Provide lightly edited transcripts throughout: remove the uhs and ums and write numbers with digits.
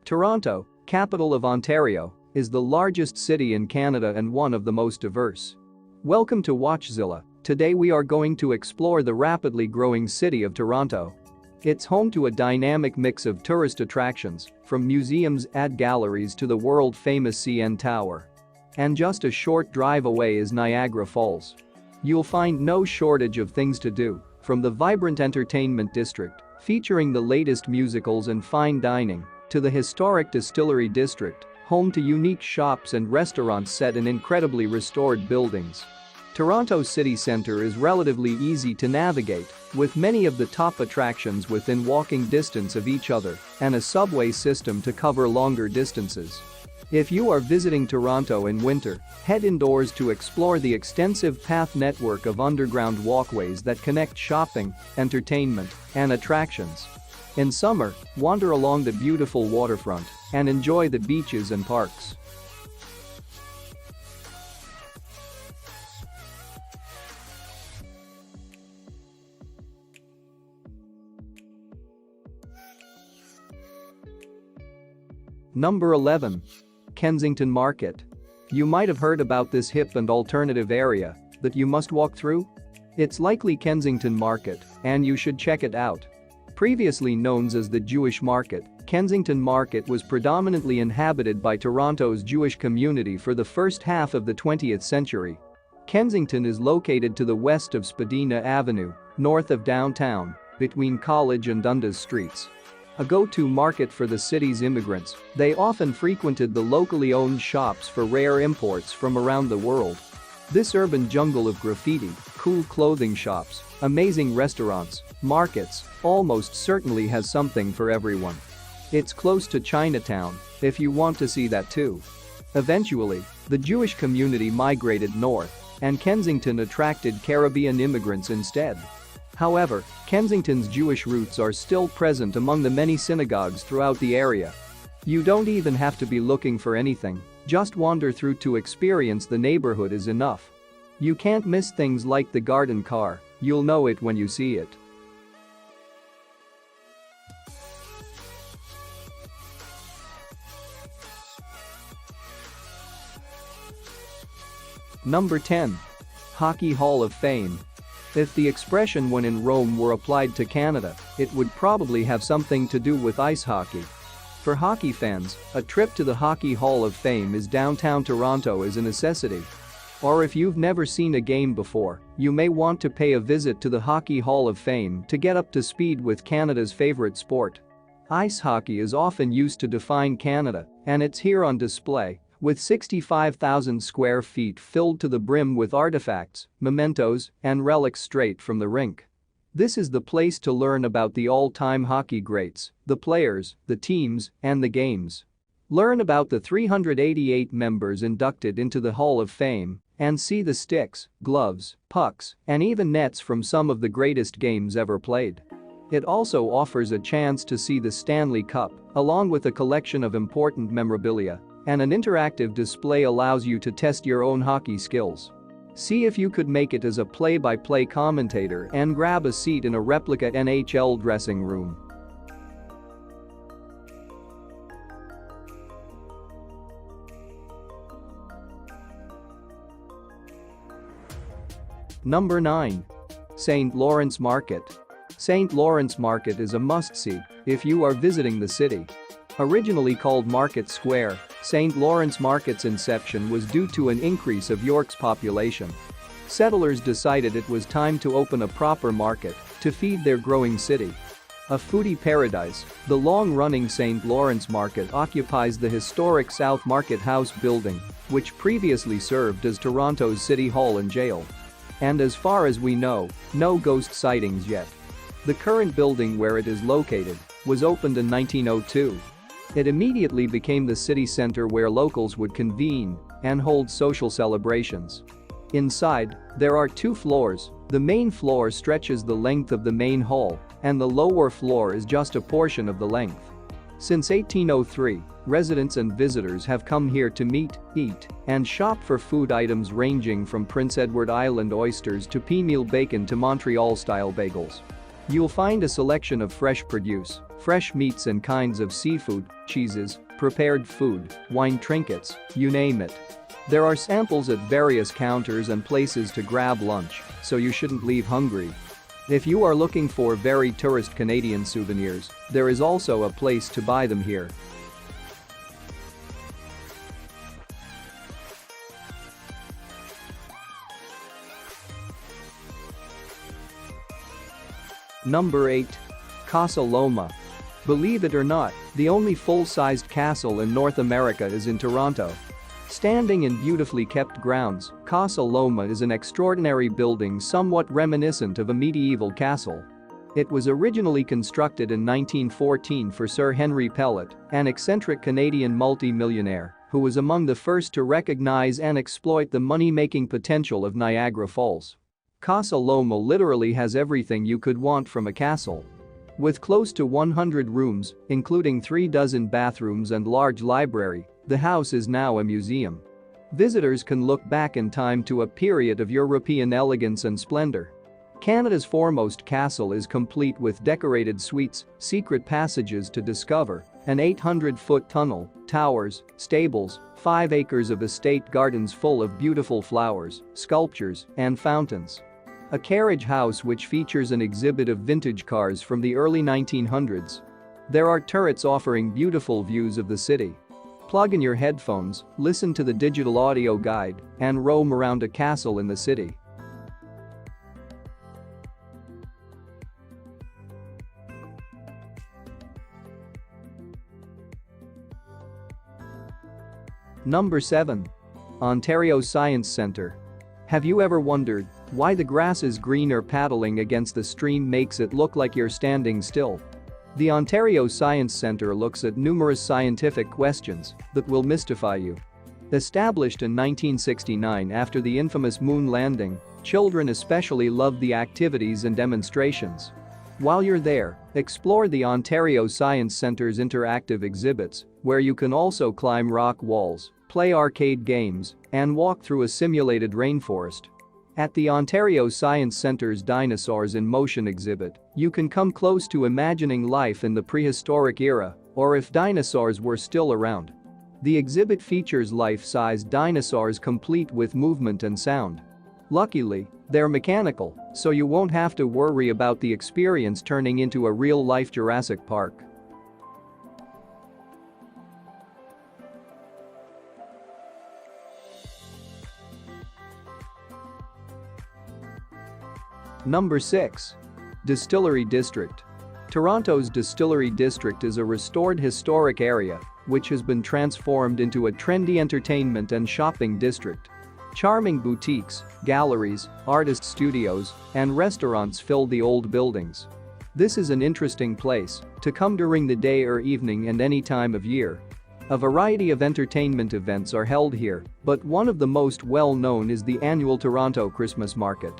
Toronto, capital of Ontario, is the largest city in Canada and one of the most diverse. Welcome to WatchZilla. Today we are going to explore the rapidly growing city of Toronto. It's home to a dynamic mix of tourist attractions, from museums and galleries to the world-famous CN Tower. And just a short drive away is Niagara Falls. You'll find no shortage of things to do, from the vibrant entertainment district, featuring the latest musicals and fine dining, to the historic Distillery District, home to unique shops and restaurants set in incredibly restored buildings. Toronto's city centre is relatively easy to navigate, with many of the top attractions within walking distance of each other and a subway system to cover longer distances. If you are visiting Toronto in winter, head indoors to explore the extensive path network of underground walkways that connect shopping, entertainment, and attractions. In summer, wander along the beautiful waterfront and enjoy the beaches and parks. Number 11. Kensington Market. You might have heard about this hip and alternative area that you must walk through. It's likely Kensington Market, and you should check it out. Previously known as the Jewish Market, Kensington Market was predominantly inhabited by Toronto's Jewish community for the first half of the 20th century. Kensington is located to the west of Spadina Avenue, north of downtown, between College and Dundas Streets. A go-to market for the city's immigrants, they often frequented the locally owned shops for rare imports from around the world. This urban jungle of graffiti, cool clothing shops, amazing restaurants, markets, almost certainly has something for everyone. It's close to Chinatown, if you want to see that too. Eventually, the Jewish community migrated north, and Kensington attracted Caribbean immigrants instead. However, Kensington's Jewish roots are still present among the many synagogues throughout the area. You don't even have to be looking for anything, just wander through to experience the neighborhood is enough. You can't miss things like the garden car, you'll know it when you see it. Number 10. Hockey Hall of Fame. If the expression "when in Rome" were applied to Canada, it would probably have something to do with ice hockey. For hockey fans, a trip to the Hockey Hall of Fame is downtown Toronto is a necessity. Or if you've never seen a game before, you may want to pay a visit to the Hockey Hall of Fame to get up to speed with Canada's favorite sport. Ice hockey is often used to define Canada, and it's here on display, with 65,000 square feet filled to the brim with artifacts, mementos, and relics straight from the rink. This is the place to learn about the all-time hockey greats, the players, the teams, and the games. Learn about the 388 members inducted into the Hall of Fame and see the sticks, gloves, pucks, and even nets from some of the greatest games ever played. It also offers a chance to see the Stanley Cup, along with a collection of important memorabilia, and an interactive display allows you to test your own hockey skills. See if you could make it as a play-by-play commentator and grab a seat in a replica NHL dressing room. Number 9. St. Lawrence Market. St. Lawrence Market is a must-see if you are visiting the city. Originally called Market Square, St. Lawrence Market's inception was due to an increase of York's population. Settlers decided it was time to open a proper market to feed their growing city. A foodie paradise, the long-running St. Lawrence Market occupies the historic South Market House building, which previously served as Toronto's City Hall and jail. And as far as we know, no ghost sightings yet. The current building where it is located was opened in 1902. It immediately became the city center where locals would convene and hold social celebrations. Inside, there are two floors. The main floor stretches the length of the main hall, and the lower floor is just a portion of the length. Since 1803, residents and visitors have come here to meet, eat, and shop for food items ranging from Prince Edward Island oysters to pea meal bacon to Montreal-style bagels. You'll find a selection of fresh produce, fresh meats and kinds of seafood, cheeses, prepared food, wine trinkets, you name it. There are samples at various counters and places to grab lunch, so you shouldn't leave hungry. If you are looking for very tourist Canadian souvenirs, there is also a place to buy them here. Number 8. Casa Loma. Believe it or not, the only full-sized castle in North America is in Toronto. Standing in beautifully kept grounds, Casa Loma is an extraordinary building somewhat reminiscent of a medieval castle. It was originally constructed in 1914 for Sir Henry Pellet, an eccentric Canadian multi-millionaire who was among the first to recognize and exploit the money-making potential of Niagara Falls. Casa Loma literally has everything you could want from a castle. With close to 100 rooms, including 36 bathrooms and large library, the house is now a museum. Visitors can look back in time to a period of European elegance and splendor. Canada's foremost castle is complete with decorated suites, secret passages to discover, an 800-foot tunnel, towers, stables, 5 acres of estate gardens full of beautiful flowers, sculptures, and fountains. A carriage house which features an exhibit of vintage cars from the early 1900s. There are turrets offering beautiful views of the city. Plug in your headphones, listen to the digital audio guide, and roam around a castle in the city. Number 7. Ontario Science Centre. Have you ever wondered why the grass is green or paddling against the stream makes it look like you're standing still? The Ontario Science Centre looks at numerous scientific questions that will mystify you. Established in 1969 after the infamous moon landing, children especially love the activities and demonstrations. While you're there, explore the Ontario Science Centre's interactive exhibits, where you can also climb rock walls, play arcade games, and walk through a simulated rainforest. At the Ontario Science Centre's Dinosaurs in Motion exhibit, you can come close to imagining life in the prehistoric era, or if dinosaurs were still around. The exhibit features life-sized dinosaurs complete with movement and sound. Luckily, they're mechanical, so you won't have to worry about the experience turning into a real-life Jurassic Park. Number 6. Distillery District. Toronto's Distillery District is a restored historic area which has been transformed into a trendy entertainment and shopping district. Charming boutiques, galleries, artist studios, and restaurants fill the old buildings. This is an interesting place to come during the day or evening and any time of year. A variety of entertainment events are held here, but one of the most well-known is the annual Toronto Christmas Market.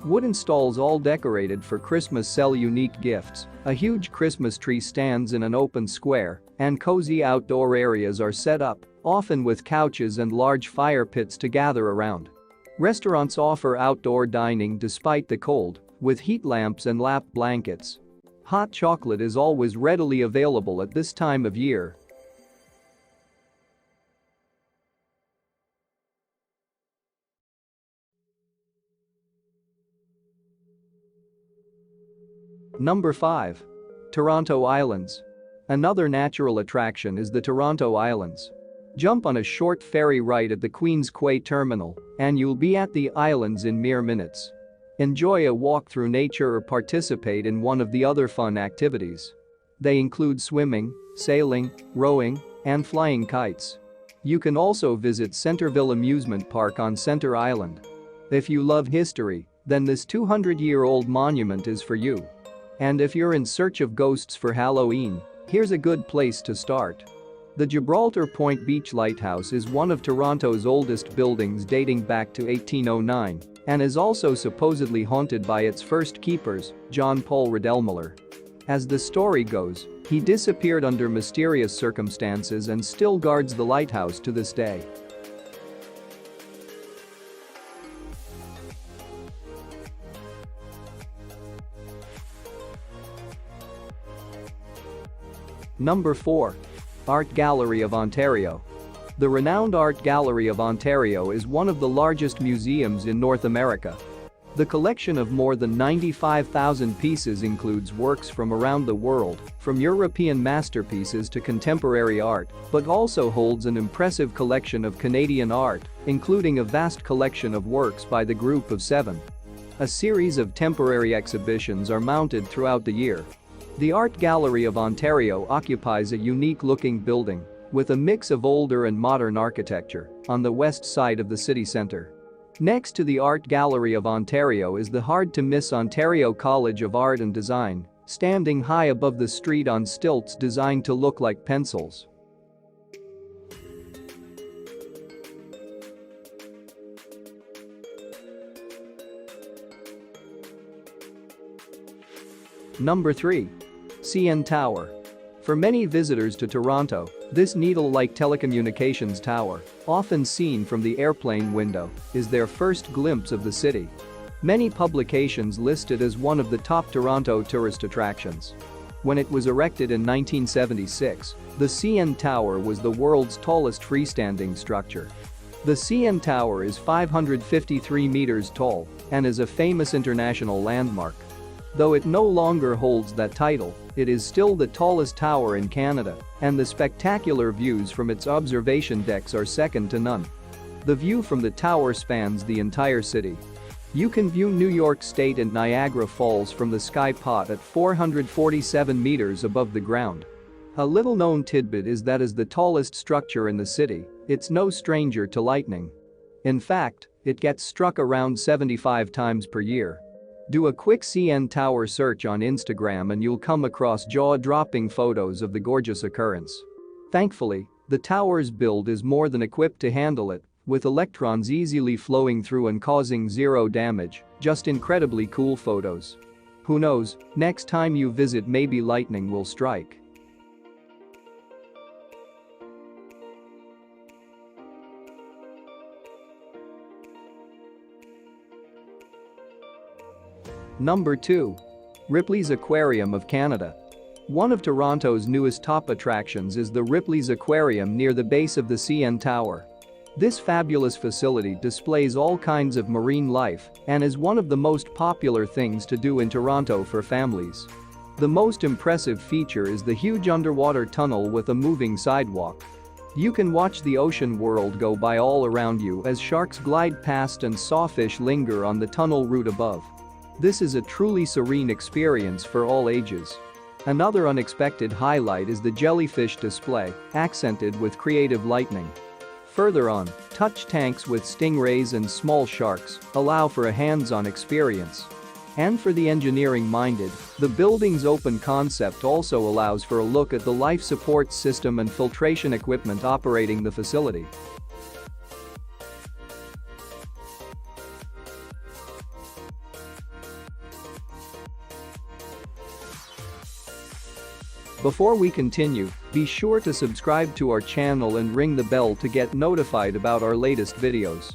Wooden stalls all decorated for Christmas sell unique gifts, a huge Christmas tree stands in an open square, and cozy outdoor areas are set up, often with couches and large fire pits to gather around. Restaurants offer outdoor dining despite the cold, with heat lamps and lap blankets. Hot chocolate is always readily available at this time of year. Number 5. Toronto Islands. Another natural attraction is the Toronto Islands. Jump on a short ferry ride at the Queen's Quay Terminal, and you'll be at the islands in mere minutes. Enjoy a walk through nature or participate in one of the other fun activities. They include swimming, sailing, rowing, and flying kites. You can also visit Centerville Amusement Park on Center Island. If you love history, then this 200-year-old monument is for you. And if you're in search of ghosts for Halloween, here's a good place to start. The Gibraltar Point Beach Lighthouse is one of Toronto's oldest buildings dating back to 1809 and is also supposedly haunted by its first keepers, John Paul Ridelmiller. As the story goes, he disappeared under mysterious circumstances and still guards the lighthouse to this day. Number 4. Art Gallery of Ontario. The renowned Art Gallery of Ontario is one of the largest museums in North America. The collection of more than 95,000 pieces includes works from around the world, from European masterpieces to contemporary art, but also holds an impressive collection of Canadian art, including a vast collection of works by the Group of Seven. A series of temporary exhibitions are mounted throughout the year. The Art Gallery of Ontario occupies a unique-looking building with a mix of older and modern architecture on the west side of the city centre. Next to the Art Gallery of Ontario is the hard-to-miss Ontario College of Art and Design, standing high above the street on stilts designed to look like pencils. Number 3. CN Tower. For many visitors to Toronto, this needle-like telecommunications tower, often seen from the airplane window, is their first glimpse of the city. Many publications list it as one of the top Toronto tourist attractions. When it was erected in 1976, the CN Tower was the world's tallest freestanding structure. The CN Tower is 553 meters tall and is a famous international landmark. Though it no longer holds that title, it is still the tallest tower in Canada, and the spectacular views from its observation decks are second to none. The view from the tower spans the entire city. You can view New York State and Niagara Falls from the sky pot at 447 meters above the ground. A little-known tidbit is that as the tallest structure in the city, it's no stranger to lightning. In fact, it gets struck around 75 times per year. Do a quick CN Tower search on Instagram and you'll come across jaw-dropping photos of the gorgeous occurrence. Thankfully, the tower's build is more than equipped to handle it, with electrons easily flowing through and causing zero damage, just incredibly cool photos. Who knows, next time you visit maybe lightning will strike. Number 2. Ripley's Aquarium of Canada. One of Toronto's newest top attractions is the Ripley's Aquarium near the base of the CN Tower. This fabulous facility displays all kinds of marine life and is one of the most popular things to do in Toronto for families. The most impressive feature is the huge underwater tunnel with a moving sidewalk. You can watch the ocean world go by all around you as sharks glide past and sawfish linger on the tunnel route above. This is a truly serene experience for all ages. Another unexpected highlight is the jellyfish display, accented with creative lighting. Further on, touch tanks with stingrays and small sharks allow for a hands-on experience. And for the engineering-minded, the building's open concept also allows for a look at the life support system and filtration equipment operating the facility. Before we continue, be sure to subscribe to our channel and ring the bell to get notified about our latest videos.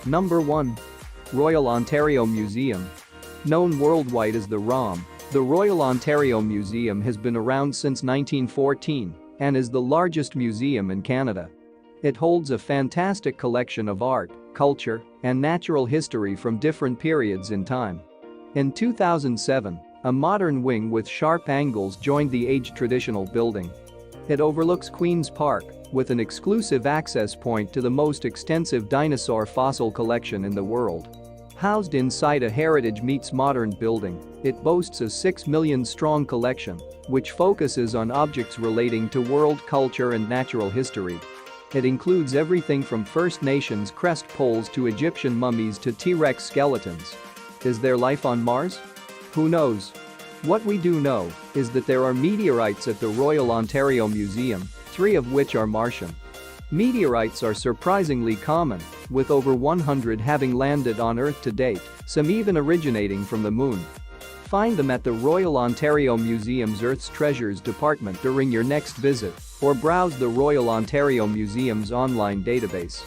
Number 1. Royal Ontario Museum. Known worldwide as the ROM, the Royal Ontario Museum has been around since 1914 and is the largest museum in Canada. It holds a fantastic collection of art, culture, and natural history from different periods in time. In 2007, a modern wing with sharp angles joined the aged traditional building. It overlooks Queen's Park, with an exclusive access point to the most extensive dinosaur fossil collection in the world. Housed inside a heritage meets modern building, it boasts a 6 million strong collection, which focuses on objects relating to world culture and natural history. It includes everything from First Nations crest poles to Egyptian mummies to T-Rex skeletons. Is there life on Mars? Who knows? What we do know is that there are meteorites at the Royal Ontario Museum, 3 of which are Martian. Meteorites are surprisingly common, with over 100 having landed on Earth to date, some even originating from the Moon. Find them at the Royal Ontario Museum's Earth's Treasures department during your next visit, or browse the Royal Ontario Museum's online database.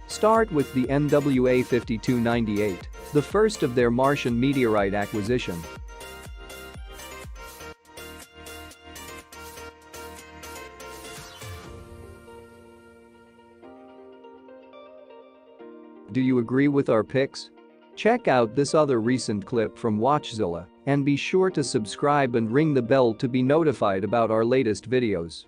Start with the NWA 5298, the first of their Martian meteorite acquisition. Do you agree with our picks? Check out this other recent clip from WatchZilla and be sure to subscribe and ring the bell to be notified about our latest videos.